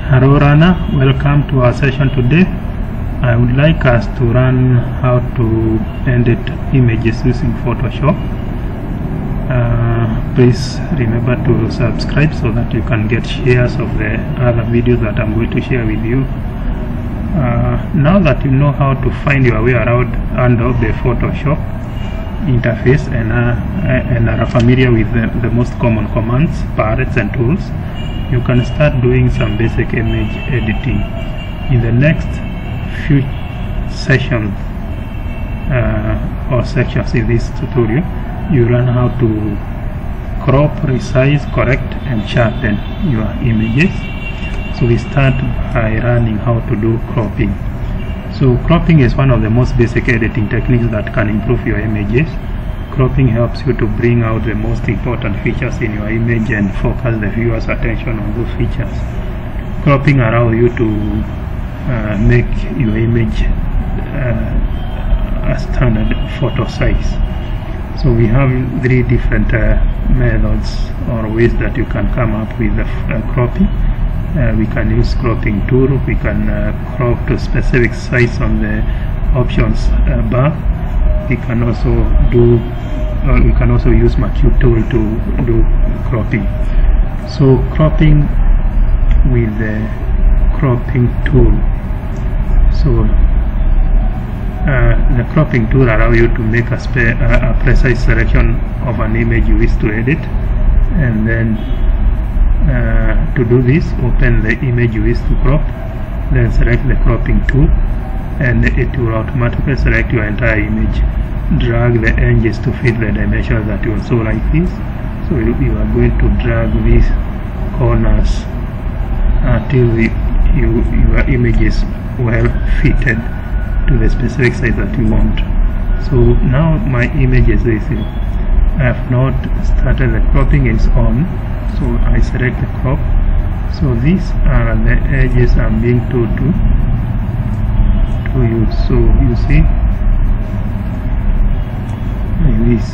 Hello runner, welcome to our session today. I would like us to learn how to edit images using Photoshop. Please remember to subscribe so that you can get shares of the other videos that I'm going to share with you. Now that you know how to find your way around under the Photoshop interface and are familiar with the most common commands, palettes and tools, you can start doing some basic image editing. In the next few sessions or sections in this tutorial, you learn how to crop, resize, correct and sharpen your images. So we start by learning how to do cropping. So cropping is one of the most basic editing techniques that can improve your images. Cropping helps you to bring out the most important features in your image and focus the viewer's attention on those features. Cropping allows you to make your image a standard photo size. So we have three different methods or ways that you can come up with cropping. We can use cropping tool. We can crop to specific size on the options bar. We can also use Q tool to do cropping. So cropping with the cropping tool. So the cropping tool allows you to make a precise selection of an image you wish to edit, and then to do this, open the image you wish to crop, then select the cropping tool, and it will automatically select your entire image. Drag the edges to fit the dimensions that you also like this. So you are going to drag these corners until your image is well fitted to the specific size that you want. So now my image is this. I have not started the cropping, it's on. So I select the crop. So these are the edges I'm being told to use. So you see, like this,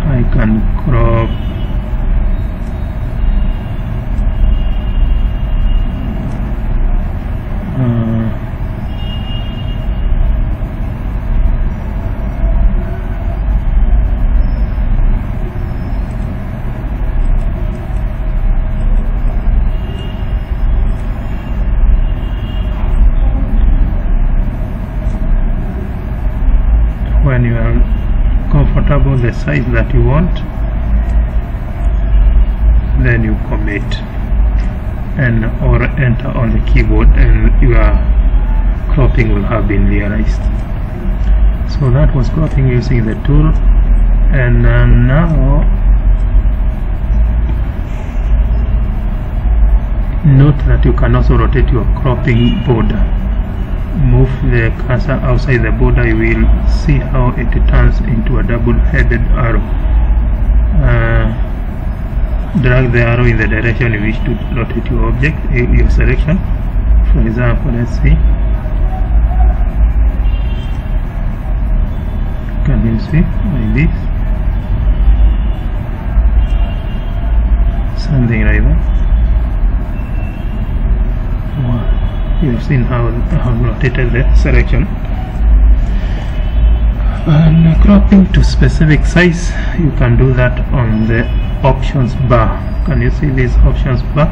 I can crop when you are comfortable the size that you want, then you commit and or enter on the keyboard and your cropping will have been realized. So that was cropping using the tool. And now note that you can also rotate your cropping border. Move the cursor outside the border, you will see how it turns into a double-headed arrow. Drag the arrow in the direction you wish to rotate your object, your selection. For example, let's see. Can you see like this? Something like that. Wow. You've seen how I rotated the selection. And cropping to specific size, you can do that on the options bar. Can you see this options bar?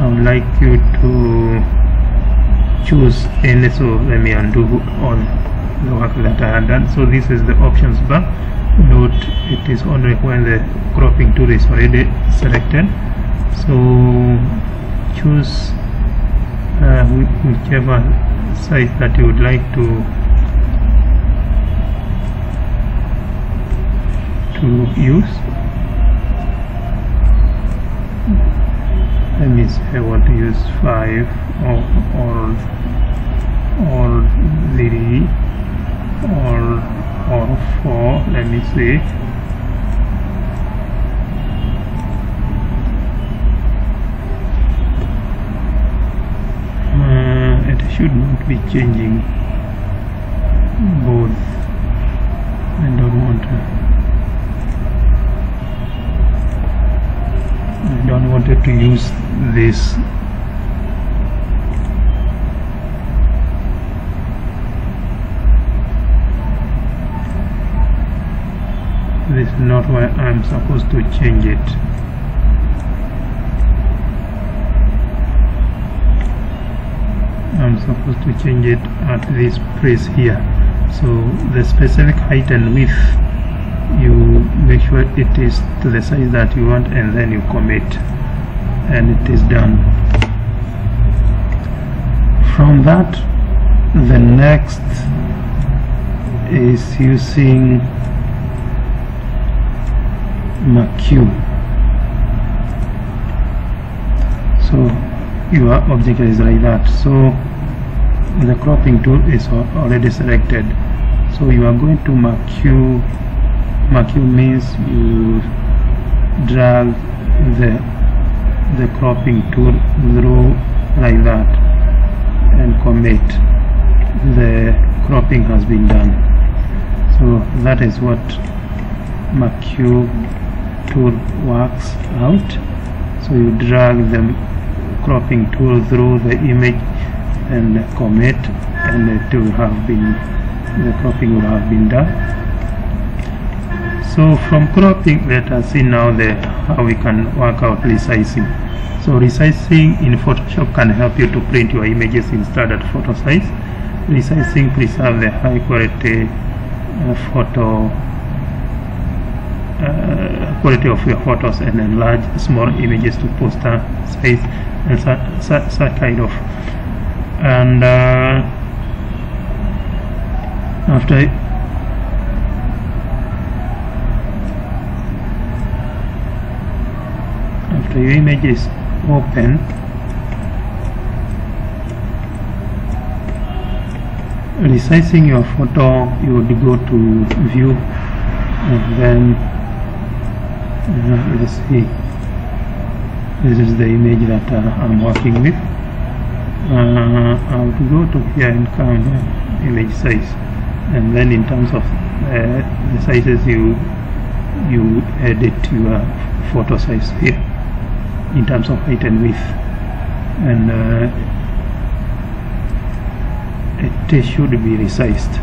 I would like you to choose any. So let me undo all the work that I had done. So this is the options bar. Note it is only when the cropping tool is already selected. So choose whichever size that you would like to use. Let me say I want to use 5 or 3 or 4. Let me see. It should not be changing both. I don't want to use this is not where I'm supposed to change it. I'm supposed to change it at this place here. So the specific height and width, you make sure it is to the size that you want, and then you commit, and it is done. From that, the next is using MQ. So your object is like that. So the cropping tool is already selected. So you are going to MQ. MQ means you drag the cropping tool through like that and commit. The cropping has been done. So that is what MQ tool works out. So you drag the cropping tool through the image and commit, and it will have been, the cropping will have been done. So from cropping, let us see now how we can work out resizing. So resizing in Photoshop can help you to print your images in standard photo size. Resizing preserves the high quality quality of your photos and enlarge small images to poster size and such kind of. And after your image is open, resizing your photo, you would go to view, and then let's see, this is the image that I'm working with. I would go to here and come image size, and then in terms of the sizes, you edit your photo size here in terms of height and width, and it should be resized.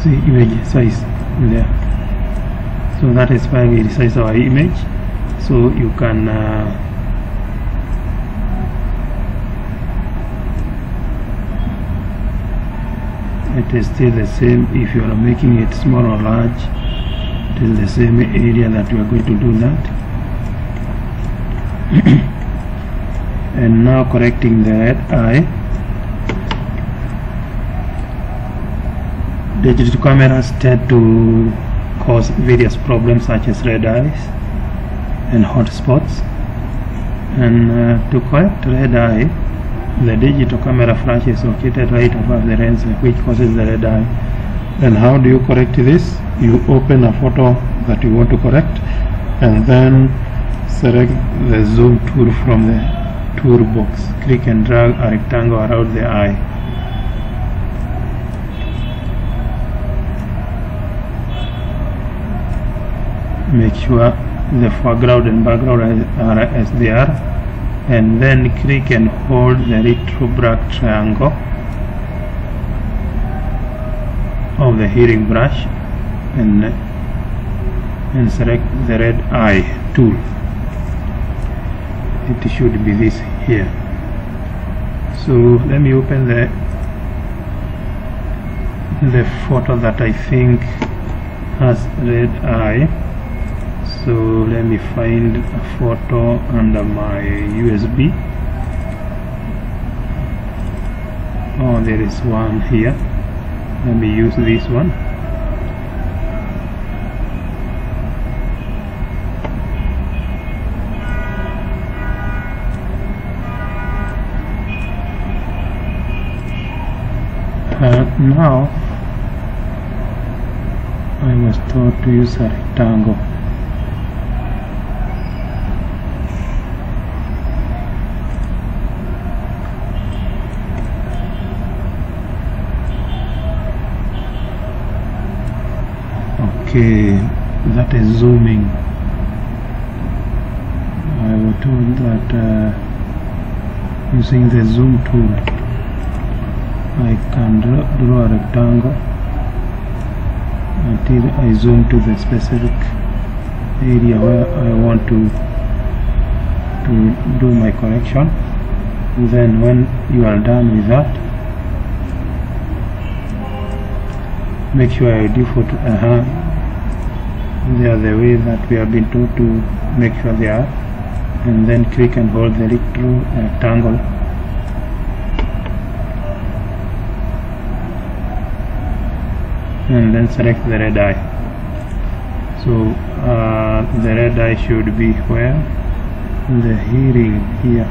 See image size there. So that is why we resize our image. So you can it is still the same if you are making it small or large. It is the same area that you are going to do that. And now correcting the red eye. Digital cameras tend to cause various problems such as red eyes and hot spots. And to correct red eye, the digital camera flash is located right above the lens, which causes the red eye. And how do you correct this? You open a photo that you want to correct, and then select the zoom tool from the toolbox. Click and drag a rectangle around the eye. Make sure the foreground and background are as they are, and then click and hold the little black triangle of the healing brush and select the red eye tool. It should be this here. So let me open the photo that I think has red eye. So let me find a photo under my USB. Oh, there is one here. Let me use this one. Now I was taught to use a rectangle. Okay, that is zooming. I was told that using the zoom tool I can draw a rectangle until I zoom to the specific area where I want to do my correction. Then when you are done with that, make sure I default they are the way that we have been told to make sure they are, and then click and hold the rectangle and then select the red eye. So the red eye should be where? The hearing here.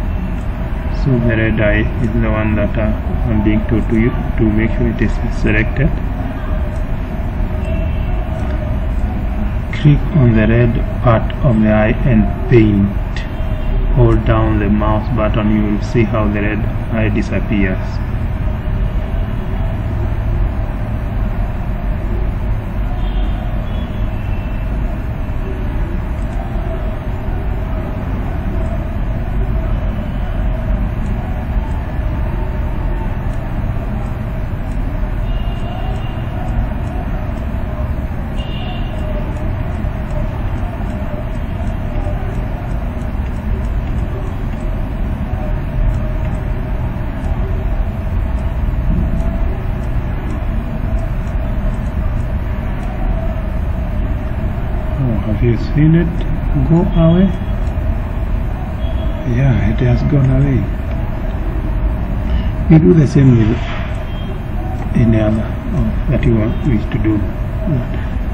So the red eye is the one that I'm being told to make sure it is selected. Click on the red part of the eye and paint. Hold down the mouse button, you will see how the red eye disappears. Have you seen it go away? Yeah, it has gone away. You do the same with any other that you wish to do.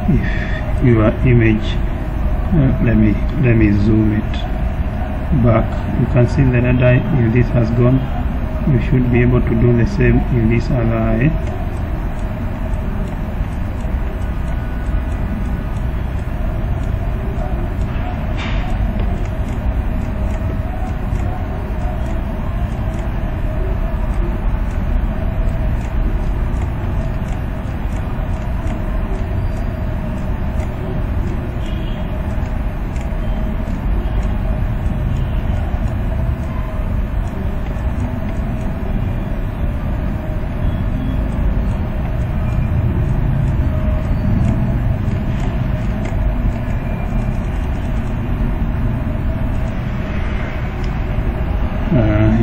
If your image, let me zoom it back. You can see the red eye in this has gone. You should be able to do the same in this other eye.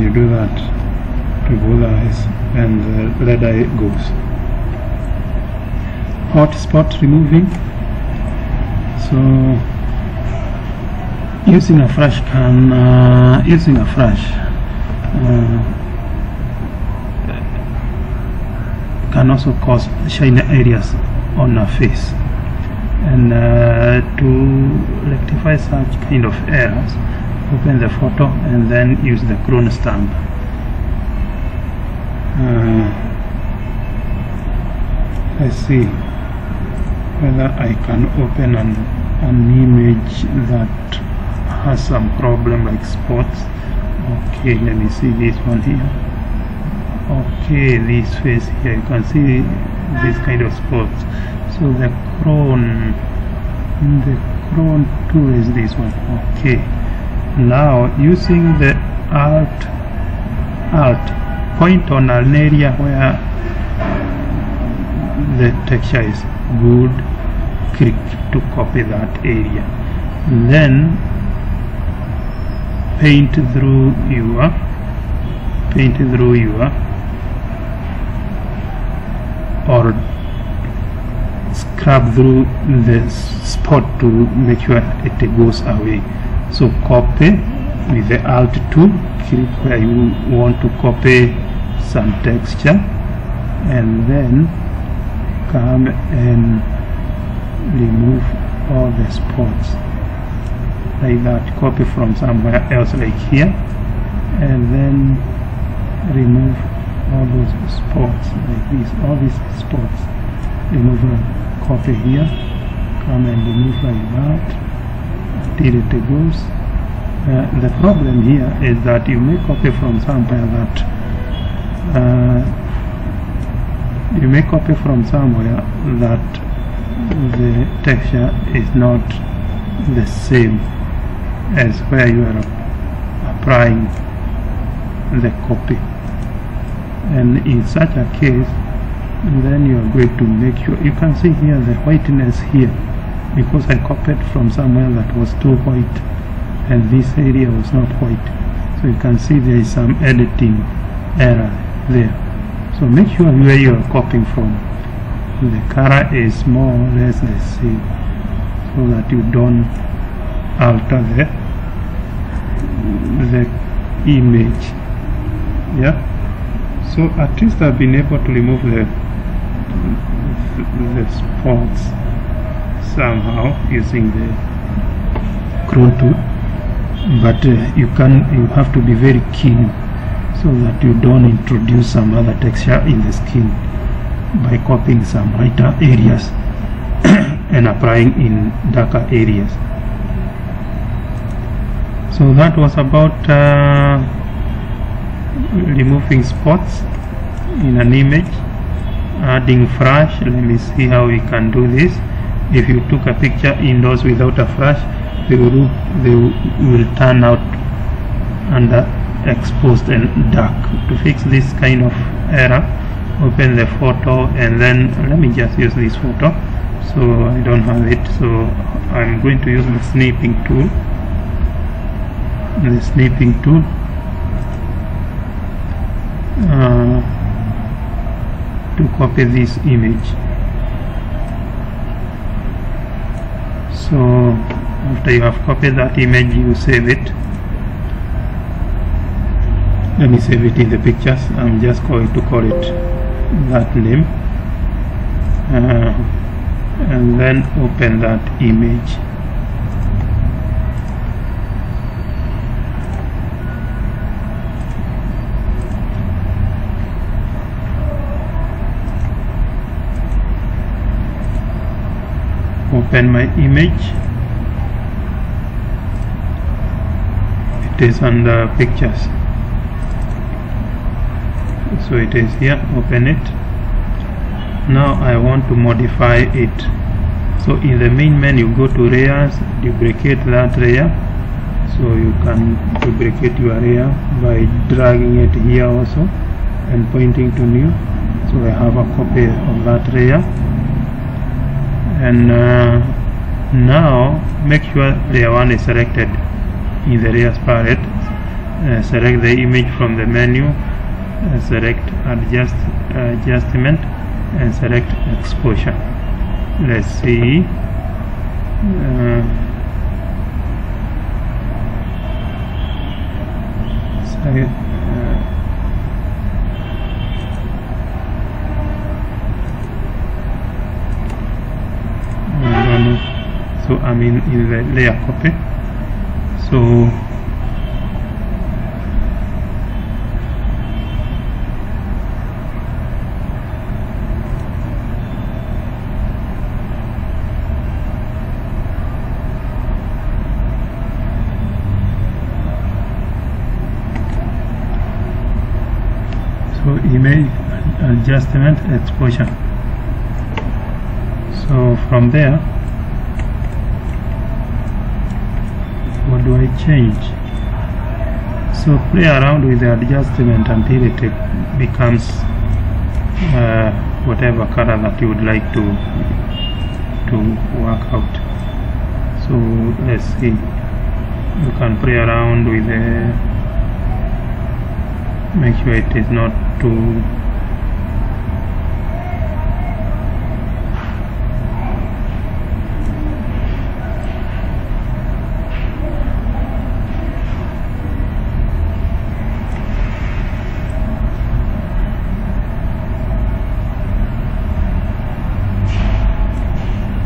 You do that to both eyes and the red eye goes. Hotspot removing. So using a flash can also cause shiny areas on a face, and to rectify such kind of errors, open the photo and then use the clone stamp. Let's see whether I can open an image that has some problem like spots. Okay, let me see this one here. Okay, this face here, you can see this kind of spots. So the clone tool is this one. Okay. Now using the alt, point on an area where the texture is good, click to copy that area, then paint through your or scrub through the spot to make sure it goes away. So copy with the alt tool, click where you want to copy some texture, and then come and remove all the spots like that. Copy from somewhere else like here, and then remove all those spots like this, all these spots. Remove them, copy here, come and remove like that till it goes. The problem here is that you may copy from somewhere that the texture is not the same as where you are applying the copy, and in such a case and then you are going to make sure you can see here the whiteness here, because I copied from somewhere that was too white and this area was not white. So you can see there is some editing error there. So make sure where you are copying from, the color is more or less the same, so that you don't alter the image. Yeah, so at least I've been able to remove the spots somehow using the chrome tool, but you have to be very keen so that you don't introduce some other texture in the skin by copying some lighter areas and applying in darker areas. So that was about removing spots in an image, adding flash. Let me see how we can do this. If you took a picture indoors without a flash, they will turn out underexposed and dark. To fix this kind of error, open the photo, and then let me just use this photo, so I don't have it. So I'm going to use the snipping tool. To copy this image. So after you have copied that image, you save it. Let me save it in the pictures. I'm just going to call it that name, and then open that image. Open my image. It is under pictures, so it is here. Open it. Now I want to modify it. So in the main menu, go to layers, duplicate that layer. So you can duplicate your layer by dragging it here also and pointing to new. So I have a copy of that layer. And now make sure layer 1 is selected in the layers palette. Select the image from the menu, select adjustment, and select exposure. Let's see. So I'm in the layer copy. So image adjustment, exposure. So from there, what do I change? So play around with the adjustment until it becomes whatever color that you would like to work out. So let's see, you can play around with the, make sure it is not too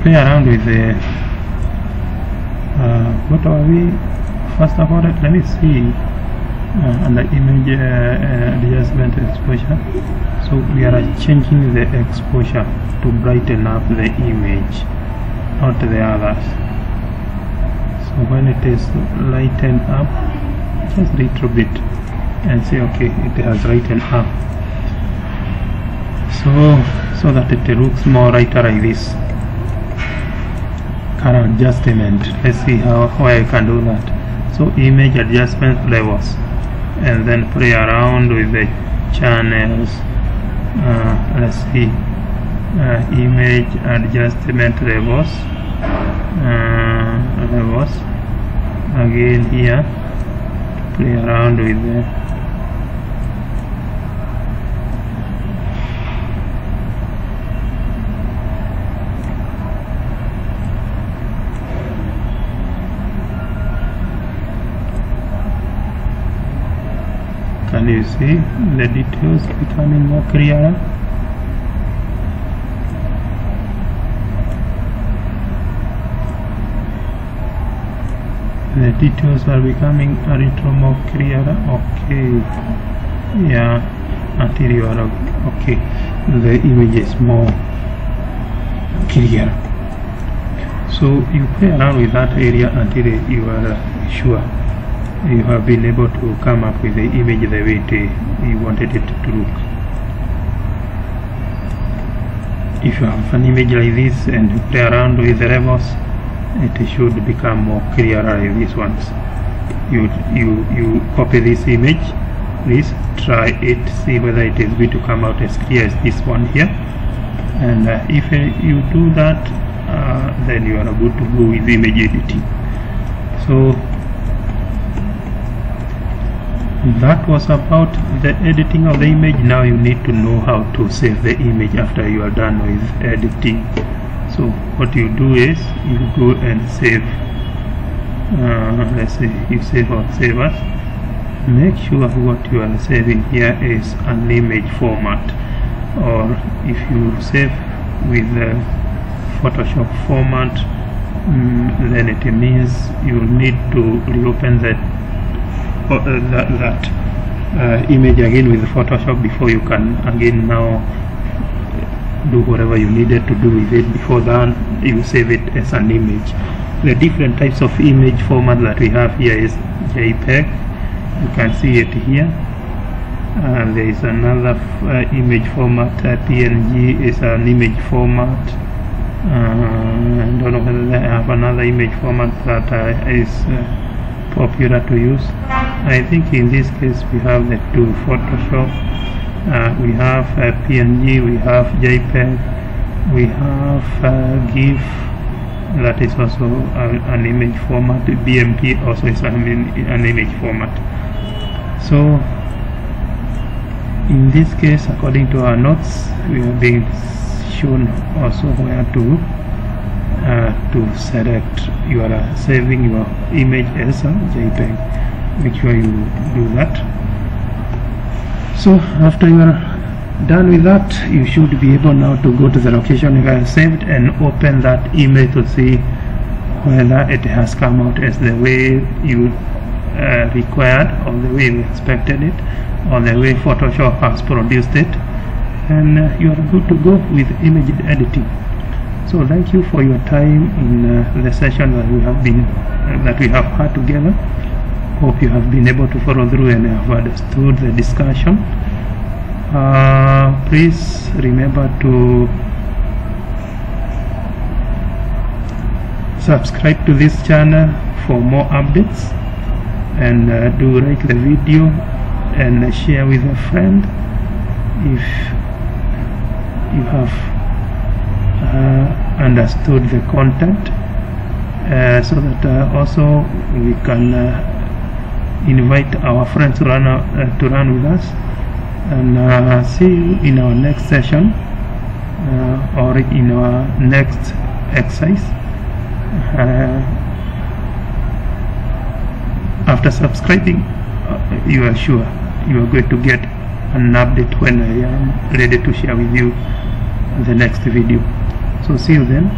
play around with the what are we first of all? Let me see under image adjustment exposure. So we are changing the exposure to brighten up the image, not the others. So when it is lightened up, just a little bit and say okay, it has lightened up, so that it looks more lighter like this. Color adjustment, let's see how I can do that. So image adjustment levels, and then play around with the channels let's see, image adjustment levels, again here, play around with the can you see the details becoming more clearer? The details are becoming a little more clearer. Okay, yeah, until you are okay, the image is more clear. So you play around with that area until you are sure you have been able to come up with the image the way you wanted it to look. If you have an image like this and you play around with the levels, it should become more clearer like these ones. You copy this image, please try it, see whether it is going to come out as clear as this one here, and if you do that, then you are good to go with image editing. So that was about the editing of the image. Now you need to know how to save the image after you are done with editing. So what you do is you go and save, let's say you save or save as. Make sure what you are saving here is an image format, or if you save with the Photoshop format, then it means you need to reopen that image again with Photoshop before you can again now do whatever you needed to do with it. Before that, you save it as an image. The different types of image format that we have here is JPEG. You can see it here. There is another image format. PNG is an image format. I don't know whether they have another image format that is popular to use. I think in this case we have the two: Photoshop, we have PNG, we have JPEG, we have GIF, that is also an image format. BMP also is an image format. So in this case, according to our notes, we are being shown also where to select. You are saving your image as a JPEG. Make sure you do that. So after you are done with that, you should be able now to go to the location you have saved and open that image to see whether it has come out as the way you required, or the way you expected it, or the way Photoshop has produced it, and you are good to go with image editing. So thank you for your time in the session that we have had together. Hope you have been able to follow through and have understood the discussion. Please remember to subscribe to this channel for more updates, and do like the video and share with a friend if you have understood the content, so that also we can invite our friends to run with us, and see you in our next session or in our next exercise. After subscribing, you are sure you are going to get an update when I am ready to share with you the next video. So see you then.